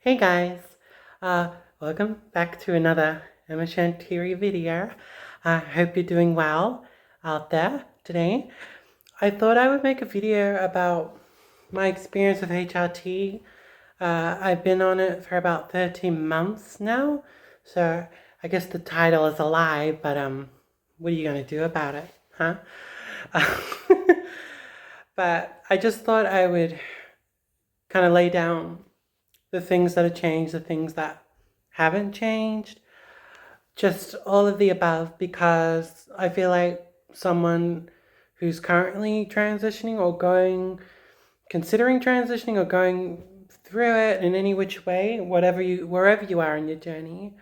Hey guys, uh, welcome back to another HRT video. I hope you're doing well out there today. I thought I would make a video about my experience with HRT. I've been on it for about 13 months now, so I guess the title is a lie, but what are you gonna do about it, huh? But I just thought I would kind of lay down the things that have changed, the things that haven't changed, just all of the above, because I feel like someone who's currently transitioning or considering transitioning or going through it in any which way, wherever you are in your journey,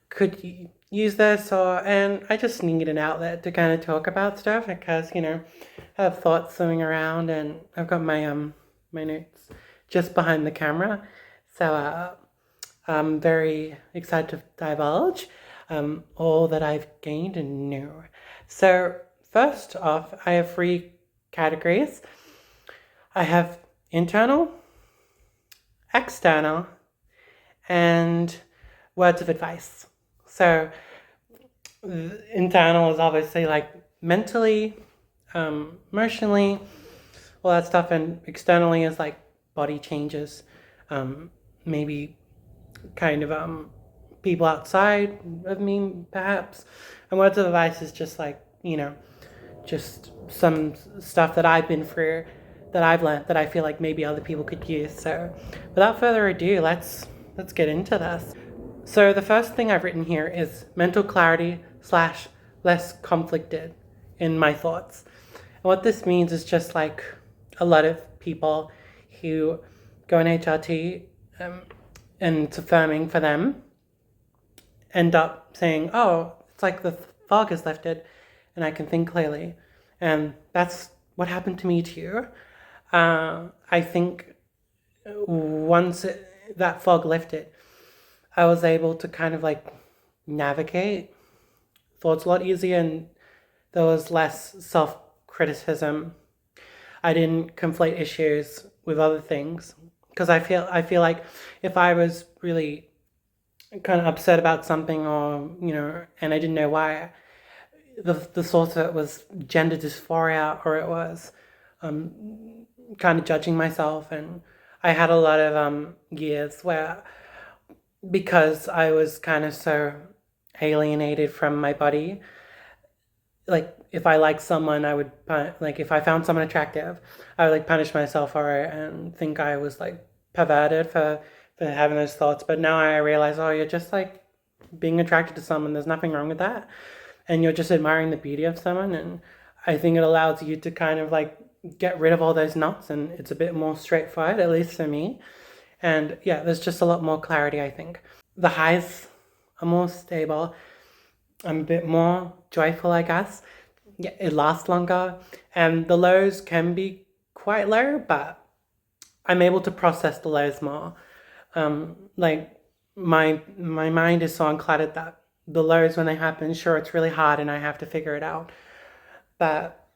could use this, and I just need an outlet to kind of talk about stuff because, I have thoughts swimming around and I've got my notes just behind the camera. So I'm very excited to divulge all that I've gained and know. So first off, I have three categories. I have internal, external, and words of advice. So internal is obviously like mentally, emotionally, all that stuff, and externally is like body changes, maybe kind of people outside of me perhaps, and words of advice is just like just some stuff that I've been through, that I've learned, that I feel like maybe other people could use. So without further ado, let's get into this. So the first thing I've written here is mental clarity slash less conflicted in my thoughts. And what this means is just like a lot of people who go in HRT, and it's affirming for them, end up saying, oh, it's like the fog has lifted and I can think clearly. And that's what happened to me too. I think once that fog lifted, I was able to kind of like navigate thoughts a lot easier, and there was less self-criticism. I didn't conflate issues with other things, because I feel like if I was really kind of upset about something, or and I didn't know why, the source of it was gender dysphoria, or it was kind of judging myself. And I had a lot of years where, because I was kind of so alienated from my body, like if I liked someone, I would like if I found someone attractive, I would like punish myself for it and think I was like perverted for having those thoughts. But now I realize, oh, you're just like being attracted to someone. There's nothing wrong with that, and you're just admiring the beauty of someone. And I think it allows you to kind of like get rid of all those knots, and it's a bit more straightforward, at least for me. And yeah, there's just a lot more clarity, I think. The highs are more stable. I'm a bit more joyful, I guess. Yeah, it lasts longer. And the lows can be quite low, but I'm able to process the lows more. Like my mind is so uncluttered that the lows, when they happen, sure, it's really hard and I have to figure it out. But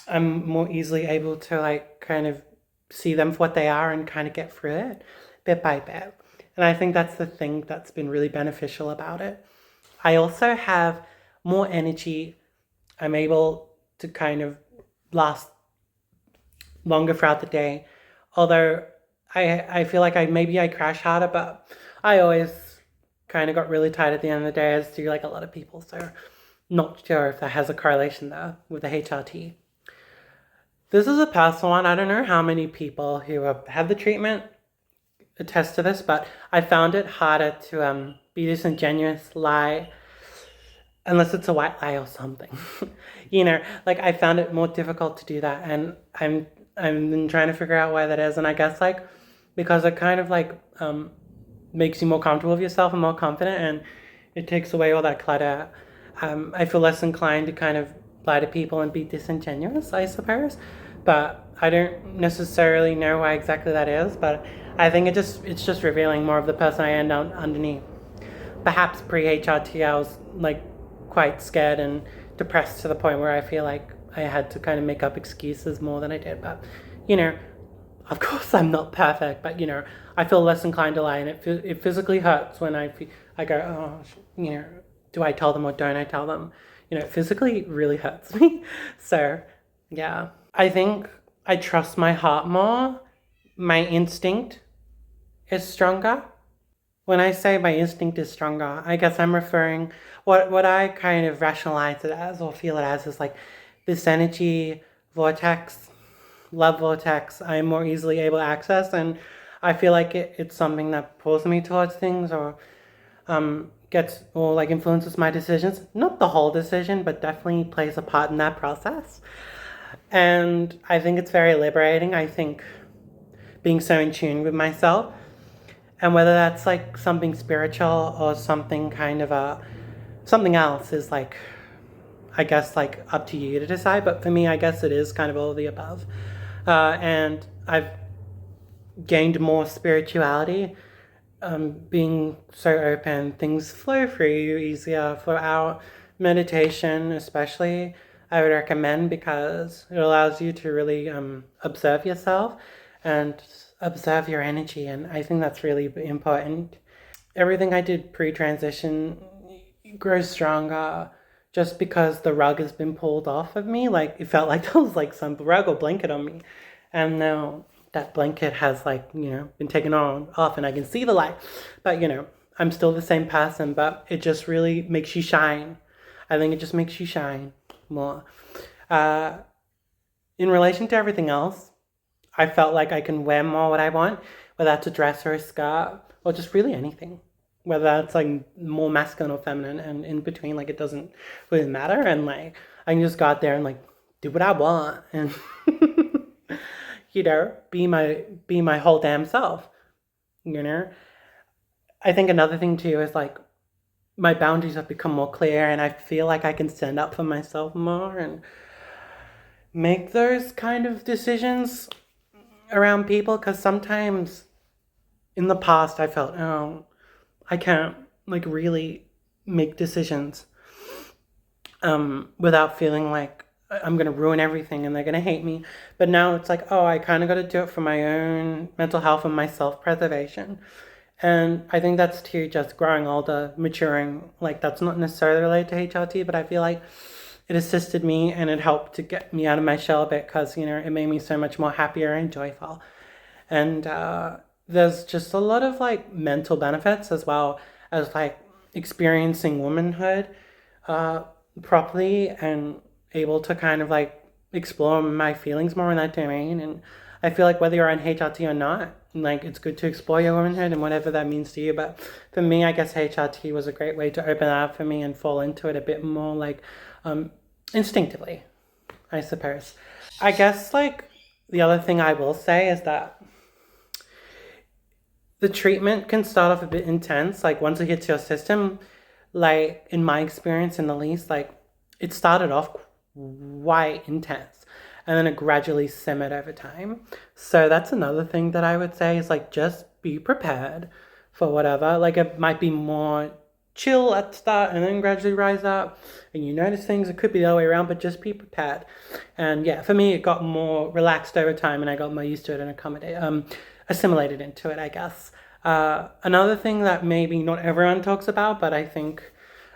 I'm more easily able to like kind of see them for what they are and kind of get through it bit by bit. And I think that's the thing that's been really beneficial about it. I also have more energy. I'm able to kind of last longer throughout the day. Although I feel like I crash harder, but I always kind of got really tired at the end of the day, as do like a lot of people. So not sure if that has a correlation there with the HRT. This is a personal one. I don't know how many people who have had the treatment attest to this, but I found it harder to be disingenuous, lie, unless it's a white lie or something. Like I found it more difficult to do that, and I'm been trying to figure out why that is. And I guess like because it kind of like makes you more comfortable with yourself and more confident, and it takes away all that clutter. I feel less inclined to kind of lie to people and be disingenuous, I suppose. But I don't necessarily know why exactly that is. But I think it's just revealing more of the person I am underneath. Perhaps pre-HRT, I was like quite scared and depressed to the point where I feel like I had to kind of make up excuses more than I did. But of course I'm not perfect, but I feel less inclined to lie, and it physically hurts when I go, oh, do I tell them or don't I tell them? It physically really hurts me. So, yeah. I think I trust my heart more. My instinct is stronger. When I say my instinct is stronger, I guess I'm referring what I kind of rationalize it as or feel it as is like this energy vortex, love vortex I'm more easily able to access, and I feel like it's something that pulls me towards things or gets or like influences my decisions. Not the whole decision, but definitely plays a part in that process. And I think it's very liberating. I think being so in tune with myself, and whether that's like something spiritual or something kind of something else is like, I guess, like up to you to decide. But for me, I guess it is kind of all of the above. And I've gained more spirituality, being so open. Things flow for you easier. For our meditation, especially, I would recommend, because it allows you to really observe yourself and observe your energy. And I think that's really important. Everything I did pre-transition grows stronger just because the rug has been pulled off of me. Like, it felt like there was like some rug or blanket on me. And now that blanket has like, been taken off and I can see the light. But, I'm still the same person, but it just really makes you shine. I think it just makes you shine more. In relation to everything else, I felt like I can wear more what I want, whether that's a dress or a skirt or just really anything. Whether that's like more masculine or feminine, and in between, like it doesn't really matter. And like I can just go out there and like do what I want and be my whole damn self. I think another thing too is like my boundaries have become more clear, and I feel like I can stand up for myself more and make those kind of decisions around people. Because sometimes in the past I felt, oh, I can't like really make decisions without feeling like I'm going to ruin everything and they're going to hate me. But now it's like, oh, I kind of got to do it for my own mental health and my self-preservation. And I think that's too just growing older, maturing. Like that's not necessarily related to HRT, but I feel like it assisted me and it helped to get me out of my shell a bit, because, it made me so much more happier and joyful. And there's just a lot of like mental benefits, as well as like experiencing womanhood properly and able to kind of like explore my feelings more in that domain. And I feel like whether you're on HRT or not, like it's good to explore your womanhood and whatever that means to you. But for me, I guess HRT was a great way to open up for me and fall into it a bit more like instinctively, I suppose. I guess like the other thing I will say is that the treatment can start off a bit intense. Like once it hits your system, like in my experience in the least, like it started off quite intense and then it gradually simmered over time. So that's another thing that I would say is like just be prepared for whatever. Like it might be more chill at the start and then gradually rise up, and you notice things. It could be the other way around, but just be prepared. And yeah, for me it got more relaxed over time and I got more used to it and assimilated into it, I guess. Another thing that maybe not everyone talks about, but I think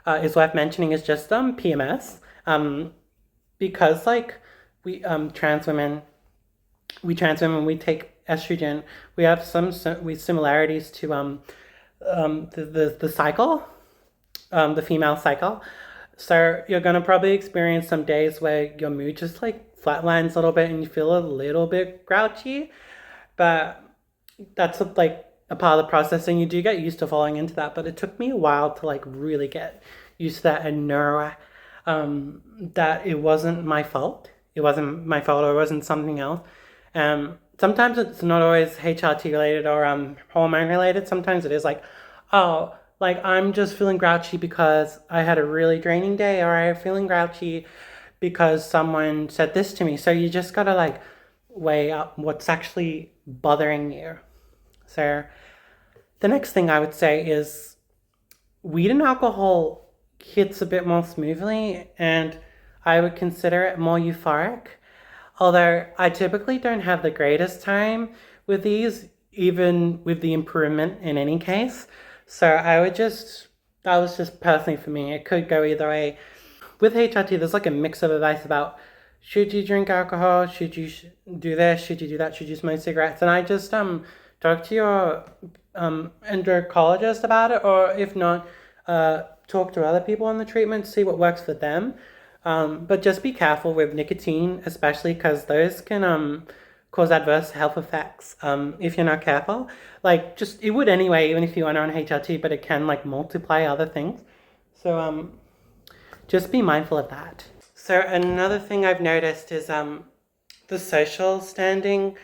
is worth mentioning, is just PMS. Because like we trans women, we take estrogen. We have some similarities to the cycle, the female cycle. So you're gonna probably experience some days where your mood just like flatlines a little bit and you feel a little bit grouchy, but that's like a part of the process, and you do get used to falling into that. But it took me a while to like really get used to that and know that it wasn't my fault. It wasn't my fault, or it wasn't something else. Sometimes it's not always HRT related or hormone related. Sometimes it is like, oh, like I'm just feeling grouchy because I had a really draining day, or I'm feeling grouchy because someone said this to me. So you just gotta like weigh up what's actually bothering you. So the next thing I would say is weed and alcohol hits a bit more smoothly, and I would consider it more euphoric. Although I typically don't have the greatest time with these, even with the improvement in any case. So that was just personally for me. It could go either way. With HRT, there's like a mix of advice about should you drink alcohol, should you do this, should you do that, should you smoke cigarettes, and I just talk to your endocrinologist about it, or if not, talk to other people on the treatment, see what works for them. But just be careful with nicotine, especially because those can cause adverse health effects if you're not careful. Like, just it would anyway, even if you are on HRT, but it can like multiply other things. So just be mindful of that. So another thing I've noticed is the social standing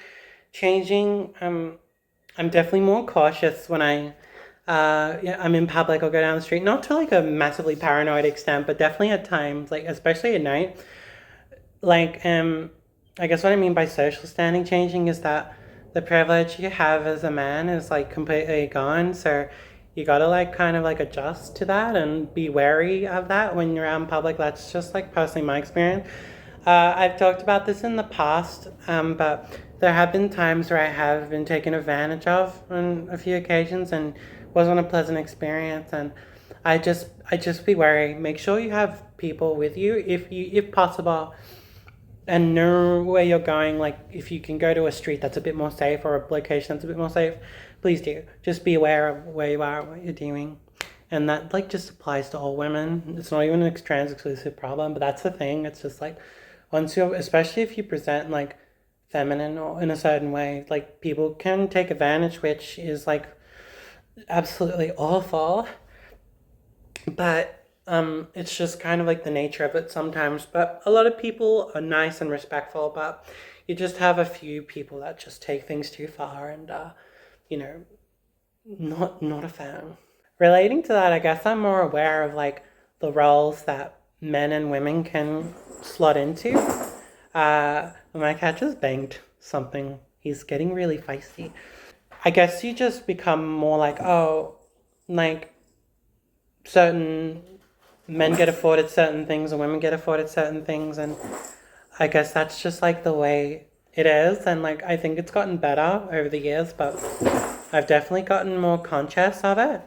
changing. I'm definitely more cautious when I'm in public or go down the street. Not to like a massively paranoid extent, but definitely at times, like especially at night. Like I guess what I mean by social standing changing is that the privilege you have as a man is like completely gone. So you gotta like kind of like adjust to that and be wary of that when you're out in public. That's just like personally my experience. I've talked about this in the past, but there have been times where I have been taken advantage of on a few occasions and wasn't a pleasant experience. And I just be wary. Make sure you have people with you if possible, and know where you're going. Like if you can go to a street that's a bit more safe or a location that's a bit more safe, please do. Just be aware of where you are, what you're doing. And that like just applies to all women. It's not even a trans exclusive problem, but that's the thing. It's just like once you, especially if you present like feminine or in a certain way, like people can take advantage, which is like absolutely awful. But it's just kind of like the nature of it sometimes. But a lot of people are nice and respectful, but you just have a few people that just take things too far, and you know, not a fan. Relating to that, I guess I'm more aware of like the roles that men and women can slot into. My cat just banged something. He's getting really feisty. I guess you just become more like, oh, like certain men get afforded certain things and women get afforded certain things, and I guess that's just like the way it is. And like I think it's gotten better over the years, but I've definitely gotten more conscious of it.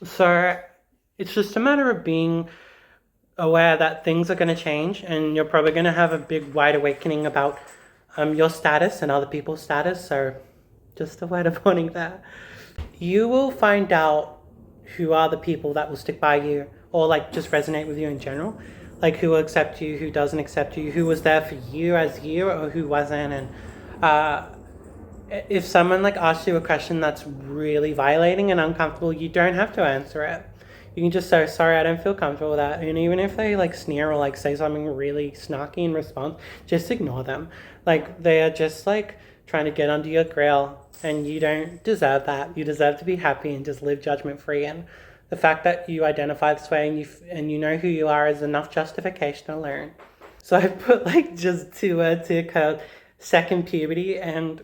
So it's just a matter of being aware that things are going to change, and you're probably going to have a big wide awakening about your status and other people's status. So just a word of warning there. You will find out who are the people that will stick by you or like just resonate with you in general, like who will accept you, who doesn't accept you, who was there for you as you or who wasn't. And if someone like asks you a question that's really violating and uncomfortable, you don't have to answer it. You can just say, sorry, I don't feel comfortable with that. And even if they like sneer or like say something really snarky in response, just ignore them. Like they are just like trying to get under your grill, and you don't deserve that. You deserve to be happy and just live judgment free. And the fact that you identify this way and you know who you are is enough justification alone. So I put like just 2 words here called second puberty, and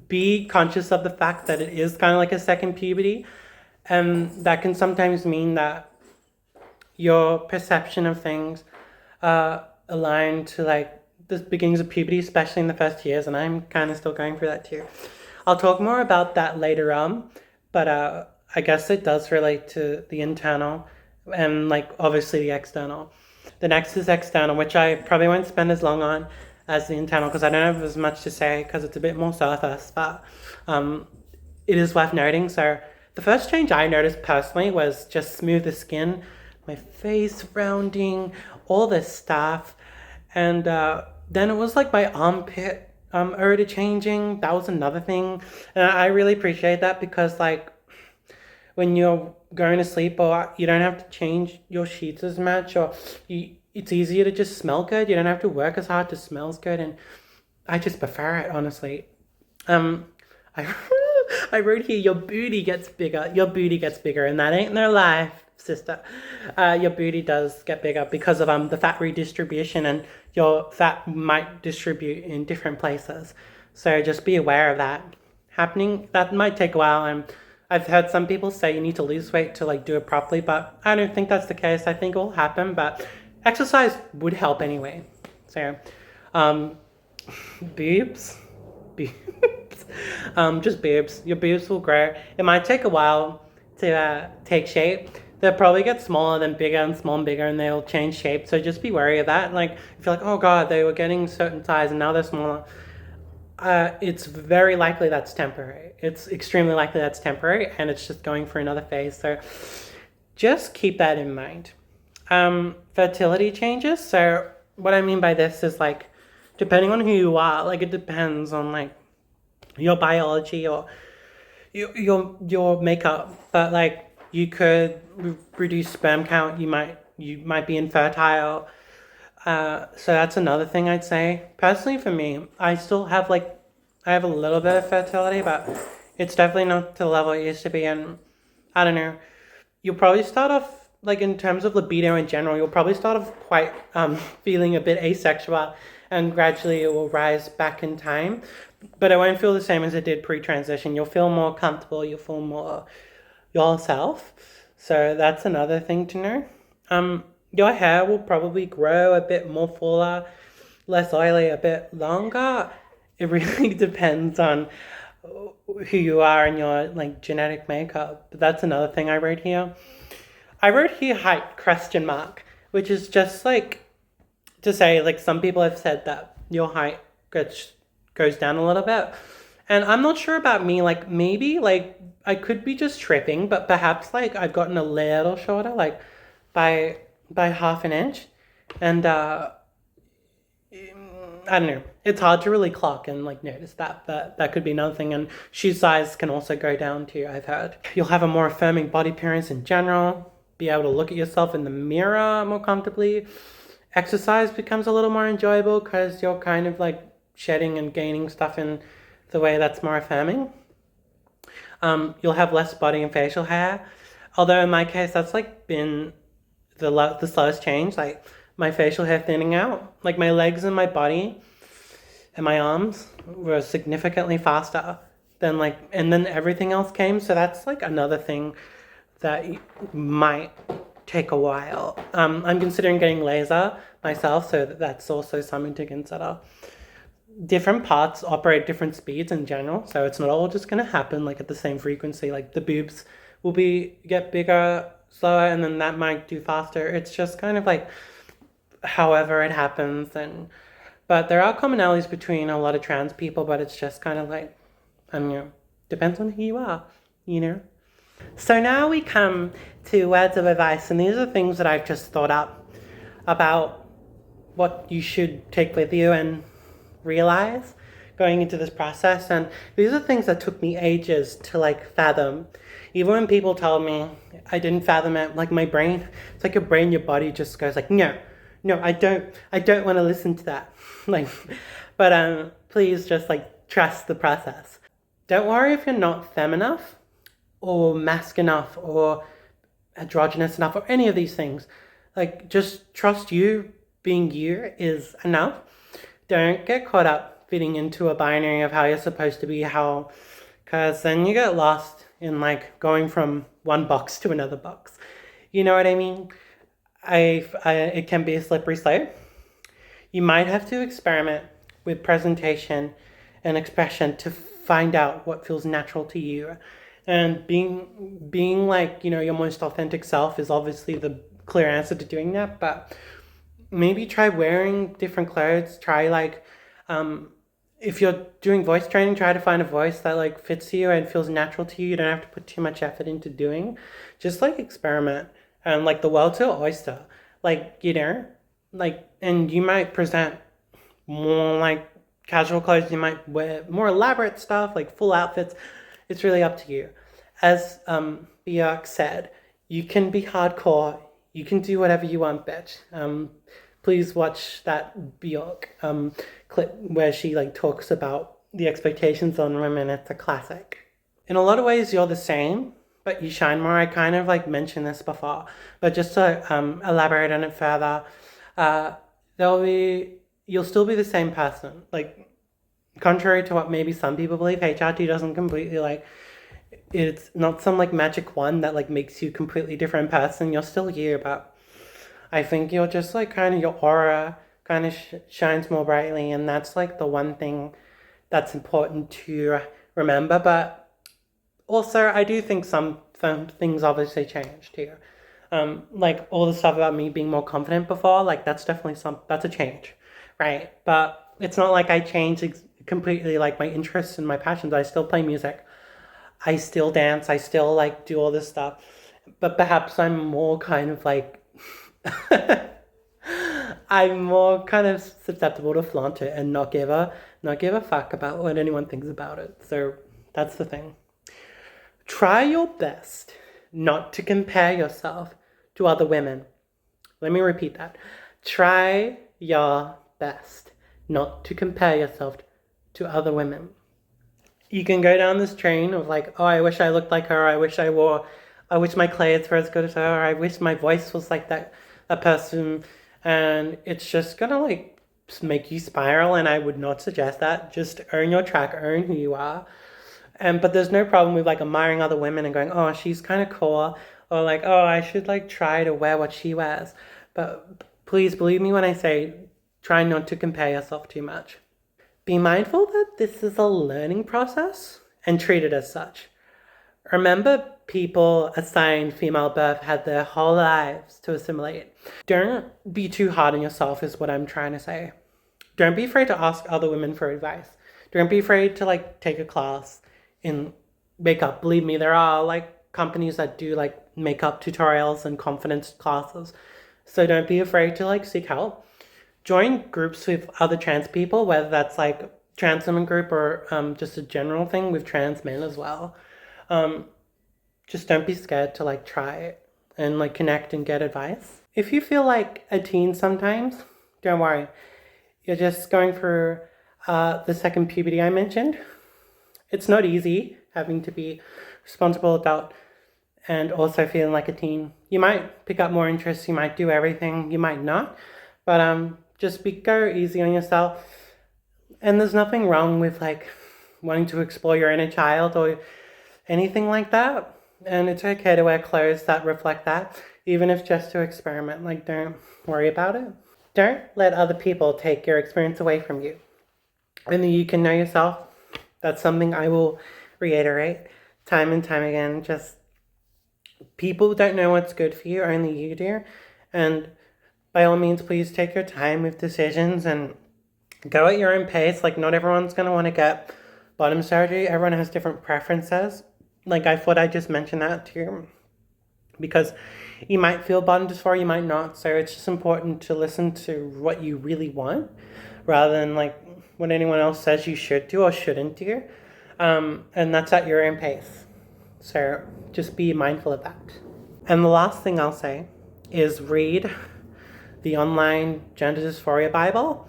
be conscious of the fact that it is kind of like a second puberty. And that can sometimes mean that your perception of things align to like the beginnings of puberty, especially in the first years, and I'm kind of still going through that too. I'll talk more about that later on, but I guess it does relate to the internal and like obviously the external. The next is external, which I probably won't spend as long on as the internal because I don't have as much to say because it's a bit more surface, but it is worth noting. So the first change I noticed personally was just smoother skin, my face rounding, all this stuff. And then it was like my armpit odor changing. That was another thing. And I really appreciate that because like when you're going to sleep or you don't have to change your sheets as much, or it's easier to just smell good. You don't have to work as hard to smell as good. And I just prefer it, honestly. I I wrote here, your booty gets bigger. Your booty gets bigger, and that ain't no lie, sister. Your booty does get bigger because of the fat redistribution, and your fat might distribute in different places. So just be aware of that happening. That might take a while, and I've heard some people say you need to lose weight to like do it properly, but I don't think that's the case. I think it will happen, but exercise would help anyway. So, um, boobs, boobs, just boobs. Your boobs will grow. It might take a while to take shape. They'll probably get smaller, then bigger, and smaller and bigger, and they'll change shape. So just be wary of that. Like, if you're like, oh god, they were getting certain size and now they're smaller, it's very likely that's temporary. It's extremely likely that's temporary, and it's just going for another phase. So just keep that in mind. Fertility changes. So what I mean by this is like, depending on who you are, like it depends on like your biology or your makeup. But like you could reduce sperm count. You might be infertile. So that's another thing I'd say. Personally, for me, I have a little bit of fertility, but it's definitely not to the level it used to be. And I don't know. You'll probably start off like in terms of libido in general. You'll probably start off quite feeling a bit asexual, and gradually it will rise back in time. But it won't feel the same as it did pre-transition. You'll feel more comfortable. You'll feel more yourself. So that's another thing to know. Your hair will probably grow a bit more fuller, less oily, a bit longer. It really depends on who you are and your like genetic makeup. But that's another thing I wrote here. I wrote here height question mark, which is just like to say like some people have said that your height goes down a little bit. And I'm not sure about me, like maybe like I could be just tripping, but perhaps like I've gotten a little shorter, like by half an inch. And I don't know. It's hard to really clock and like notice that, but that could be another thing. And shoe size can also go down too, I've heard. You'll have a more affirming body appearance in general, be able to look at yourself in the mirror more comfortably. Exercise becomes a little more enjoyable because you're kind of like shedding and gaining stuff in the way that's more affirming. You'll have less body and facial hair. Although in my case, that's like been the slowest change. Like my facial hair thinning out. Like my legs and my body and my arms were significantly faster than like, and then everything else came. So that's like another thing that might take a while. I'm considering getting laser myself, so that's also something to consider. Different parts operate different speeds in general, so it's not all just going to happen like at the same frequency. Like the boobs will get bigger slower, and then that might do faster. It's just kind of like however it happens. But there are commonalities between a lot of trans people, but it's just kind of like depends on who you are, you know. So now we come to words of advice, and these are things that I've just thought up about what you should take with you and realize going into this process. And these are things that took me ages to like fathom. Even when people told me, I didn't fathom it. Like my brain, it's like your brain, your body just goes like, no, I don't want to listen to that. Like, but please just like trust the process. Don't worry if you're not femme enough or masc enough or androgynous enough or any of these things. Like just trust you being you is enough. Don't get caught up fitting into a binary of how you're supposed to be, because then you get lost in like going from one box to another box. You know what I mean? It can be a slippery slope. You might have to experiment with presentation and expression to find out what feels natural to you. And being like, your most authentic self is obviously the clear answer to doing that, but maybe try wearing different clothes. Try like, if you're doing voice training, try to find a voice that like fits you and feels natural to you. You don't have to put too much effort into doing. Just like experiment, and like the world's your oyster. Like, and you might present more like casual clothes. You might wear more elaborate stuff, like full outfits. It's really up to you. As Björk said, you can be hardcore. You can do whatever you want, bitch. Please watch that Björk clip where she like talks about the expectations on women. It's a classic. In a lot of ways, you're the same, but you shine more. I kind of like mentioned this before, but just to elaborate on it further, you'll still be the same person. Like, contrary to what maybe some people believe, HRT doesn't completely like, it's not some like magic wand that like makes you a completely different person. You're still you, but I think you're just like kind of your aura kind of shines more brightly, and that's like the one thing that's important to remember. But also, I do think some things obviously changed here. Like all the stuff about me being more confident before, like that's definitely that's a change, right? But it's not like I changed completely like my interests and my passions. I still play music. I still dance. I still like do all this stuff. But perhaps I'm more kind of like I'm more kind of susceptible to flaunt it and not give a fuck about what anyone thinks about it. So that's the thing. Try your best not to compare yourself to other women. Let me repeat that. Try your best not to compare yourself to other women. You can go down this train of like, oh, I wish I looked like her. I wish my clothes were as good as her. I wish my voice was like that person. And it's just gonna like make you spiral. And I would not suggest that. Just earn your track, earn who you are. But there's no problem with like admiring other women and going, oh, she's kind of cool. Or like, oh, I should like try to wear what she wears. But please believe me when I say try not to compare yourself too much. Be mindful that this is a learning process and treat it as such. Remember, people assigned female birth had their whole lives to assimilate. Don't be too hard on yourself is what I'm trying to say. Don't be afraid to ask other women for advice. Don't be afraid to like take a class in makeup. Believe me, there are like companies that do like makeup tutorials and confidence classes. So don't be afraid to like seek help. Join groups with other trans people, whether that's like trans women group or just a general thing with trans men as well. Just don't be scared to like try it and like connect and get advice. If you feel like a teen sometimes, don't worry. You're just going through the second puberty I mentioned. It's not easy having to be responsible adult and also feeling like a teen. You might pick up more interests, you might do everything, you might not. But just go easy on yourself. And there's nothing wrong with like wanting to explore your inner child or anything like that. And it's okay to wear clothes that reflect that, even if just to experiment. Like, don't worry about it. Don't let other people take your experience away from you. Only you can know yourself. That's something I will reiterate time and time again. Just people don't know what's good for you, only you do. And by all means, please take your time with decisions and go at your own pace. Like, not everyone's going to want to get bottom surgery. Everyone has different preferences. Like, I thought I'd just mention that too. Because you might feel bottom dysphoria, you might not. So it's just important to listen to what you really want rather than like what anyone else says you should do or shouldn't do. And that's at your own pace. So just be mindful of that. And the last thing I'll say is read the online gender dysphoria Bible.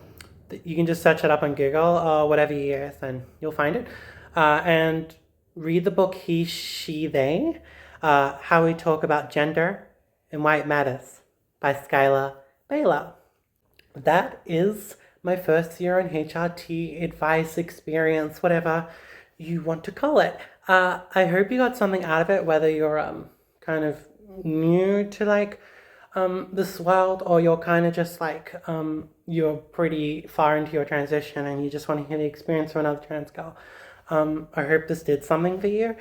You can just search it up on Google or whatever you use and you'll find it. And read the book He, She, They, How We Talk About Gender and Why It Matters by Skylar Baylor. That is my first year on HRT advice experience, whatever you want to call it. I hope you got something out of it, whether you're kind of new to like this world or you're kind of just like you're pretty far into your transition and you just want to hear the experience of another trans girl. I hope this did something for you.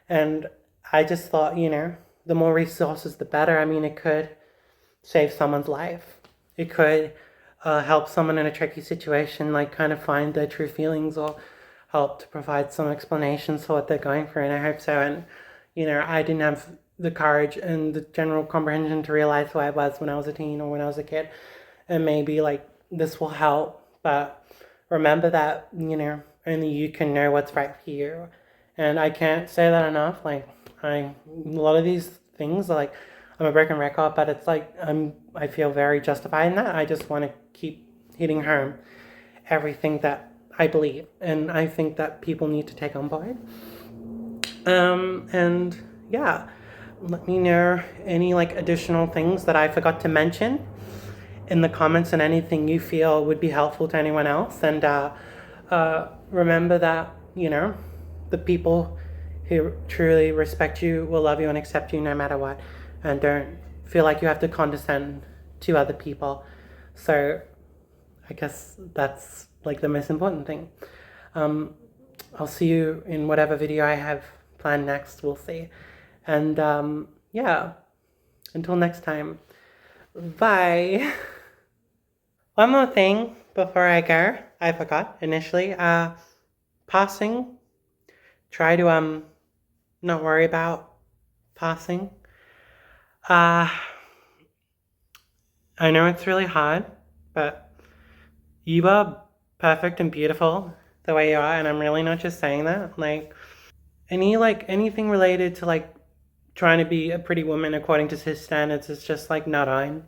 And I just thought, the more resources, the better. I mean, it could save someone's life. It could help someone in a tricky situation, like kind of find their true feelings or help to provide some explanations for what they're going through. And I hope so. And, I didn't have the courage and the general comprehension to realize who I was when I was a teen or when I was a kid. And maybe like this will help. But remember that, only you can know what's right for you. And I can't say that enough. Like, a lot of these things, like, I'm a broken record, but it's like, I feel very justified in that. I just want to keep hitting home everything that I believe. And I think that people need to take on board. And yeah, let me know any like additional things that I forgot to mention in the comments and anything you feel would be helpful to anyone else. And remember that, the people who truly respect you will love you and accept you no matter what. And don't feel like you have to condescend to other people. So I guess that's like the most important thing. I'll see you in whatever video I have planned next. We'll see. And yeah, until next time, bye. One more thing before I go, I forgot initially. Passing. Try to not worry about passing. I know it's really hard, but you are perfect and beautiful the way you are, and I'm really not just saying that. Like anything related to like trying to be a pretty woman according to his standards is just like not on.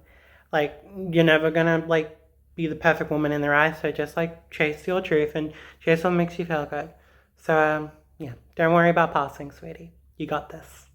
Like you're never gonna like be the perfect woman in their eyes, so just like chase your truth and chase what makes you feel good. So yeah, don't worry about passing, sweetie. You got this.